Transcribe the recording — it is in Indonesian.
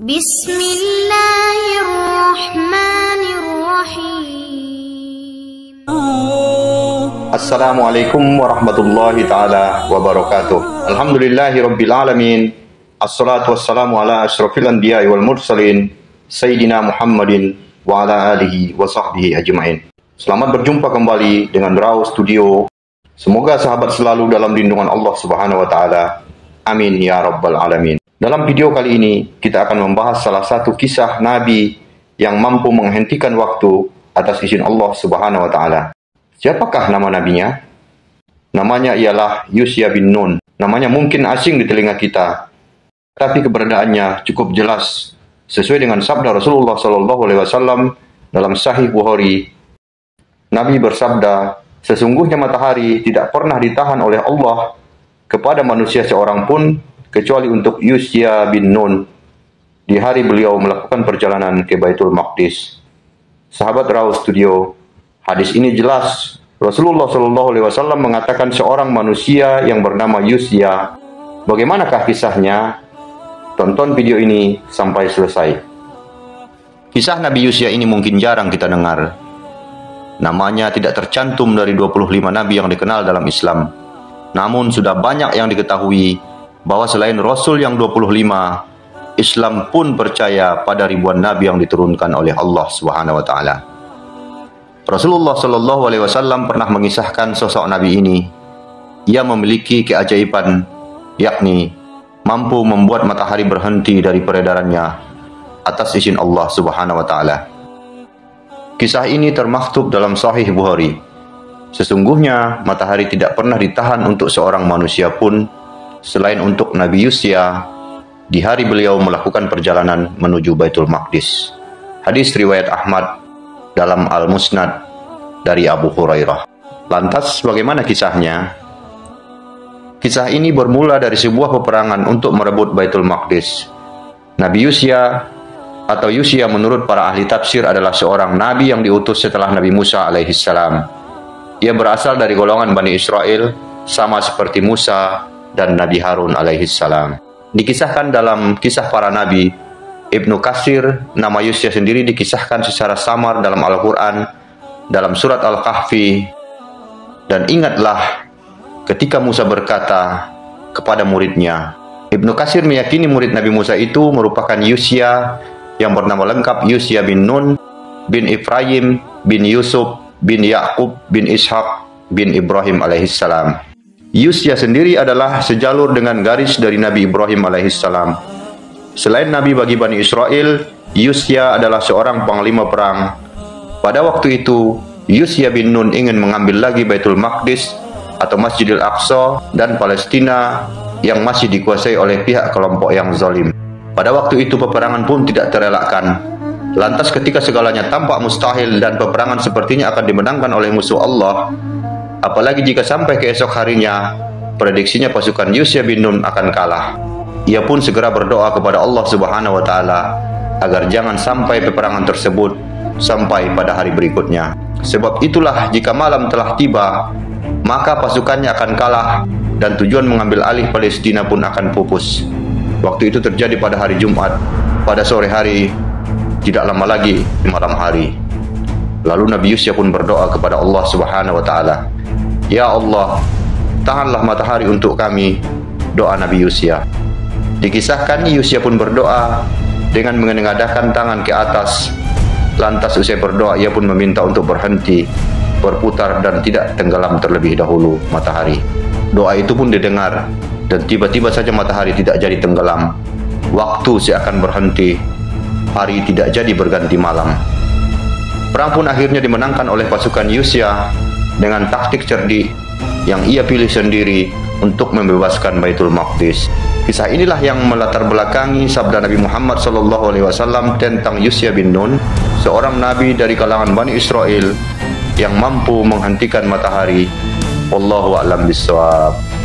Bismillahirrahmanirrahim. Assalamualaikum warahmatullahi ta'ala wabarakatuh. Alhamdulillahi rabbil alamin. Assalatu wassalamu ala asyrafil anbiya'i wal mursalin Sayyidina Muhammadin wa ala alihi wa sahbihi ajma'in. Selamat berjumpa kembali dengan Raw Studio. Semoga sahabat selalu dalam lindungan Allah Subhanahu wa ta'ala. Amin ya rabbal alamin. Dalam video kali ini, kita akan membahas salah satu kisah Nabi yang mampu menghentikan waktu atas izin Allah Subhanahu wa ta'ala. Siapakah nama nabinya? Namanya ialah Yusya bin Nun. Namanya mungkin asing di telinga kita, tapi keberadaannya cukup jelas sesuai dengan sabda Rasulullah SAW dalam Sahih Bukhari. Nabi bersabda, sesungguhnya matahari tidak pernah ditahan oleh Allah kepada manusia seorang pun kecuali untuk Yusya bin Nun di hari beliau melakukan perjalanan ke Baitul Maqdis. Sahabat Raw Studio, hadis ini jelas. Rasulullah SAW mengatakan seorang manusia yang bernama Yusya. Bagaimanakah kisahnya? Tonton video ini sampai selesai. Kisah Nabi Yusya ini mungkin jarang kita dengar. Namanya tidak tercantum dari 25 nabi yang dikenal dalam Islam. Namun sudah banyak yang diketahui bahwa selain Rasul yang 25, Islam pun percaya pada ribuan nabi yang diturunkan oleh Allah Subhanahu wa taala. Rasulullah sallallahu alaihi wasallam pernah mengisahkan sosok nabi ini. Ia memiliki keajaiban, yakni mampu membuat matahari berhenti dari peredarannya atas izin Allah Subhanahu wa taala. Kisah ini termaktub dalam Sahih Bukhari. Sesungguhnya matahari tidak pernah ditahan untuk seorang manusia pun selain untuk Nabi Yusya di hari beliau melakukan perjalanan menuju Baitul Maqdis. Hadis riwayat Ahmad dalam Al-Musnad dari Abu Hurairah. Lantas bagaimana kisahnya? Kisah ini bermula dari sebuah peperangan untuk merebut Baitul Maqdis. Nabi Yusya atau Yusya menurut para ahli tafsir adalah seorang nabi yang diutus setelah Nabi Musa alaihissalam. Ia berasal dari golongan Bani Israel, sama seperti Musa dan Nabi Harun alaihissalam. Dikisahkan dalam kisah para nabi, Ibnu Katsir, nama Yusya sendiri dikisahkan secara samar dalam Al-Quran, dalam surat Al-Kahfi. Dan ingatlah ketika Musa berkata kepada muridnya. Ibnu Katsir meyakini murid Nabi Musa itu merupakan Yusya yang bernama lengkap Yusya bin Nun, bin Ibrahim, bin Yusuf, bin Yakub, bin Ishaq, bin Ibrahim alaihissalam. Yusya sendiri adalah sejalur dengan garis dari Nabi Ibrahim alaihissalam. Selain Nabi bagi Bani Israel, Yusya adalah seorang panglima perang. Pada waktu itu, Yusya bin Nun ingin mengambil lagi Baitul Maqdis atau Masjidil Aqsa dan Palestina yang masih dikuasai oleh pihak kelompok yang zalim. Pada waktu itu peperangan pun tidak terelakkan. Lantas ketika segalanya tampak mustahil dan peperangan sepertinya akan dimenangkan oleh musuh Allah, apalagi jika sampai keesok harinya, prediksinya pasukan Yusya bin Nun akan kalah. Ia pun segera berdoa kepada Allah Subhanahu wa taala agar jangan sampai peperangan tersebut sampai pada hari berikutnya. Sebab itulah jika malam telah tiba, maka pasukannya akan kalah dan tujuan mengambil alih Palestina pun akan pupus. Waktu itu terjadi pada hari Jumat, pada sore hari, tidak lama lagi di malam hari. Lalu Nabi Yusya pun berdoa kepada Allah Subhanahu wa taala, "Ya Allah, tahanlah matahari untuk kami." Doa Nabi Yusya. Dikisahkan Yusya pun berdoa dengan menengadahkan tangan ke atas. Lantas usai berdoa ia pun meminta untuk berhenti, berputar dan tidak tenggelam terlebih dahulu matahari. Doa itu pun didengar dan tiba-tiba saja matahari tidak jadi tenggelam. Waktu seakan berhenti, hari tidak jadi berganti malam. Perang pun akhirnya dimenangkan oleh pasukan Yusya dengan taktik cerdik yang ia pilih sendiri untuk membebaskan Baitul Maqdis. Kisah inilah yang melatar belakangi sabda Nabi Muhammad SAW tentang Yusya bin Nun, seorang nabi dari kalangan Bani Israel yang mampu menghentikan matahari. Wallahu a'lam bishawab.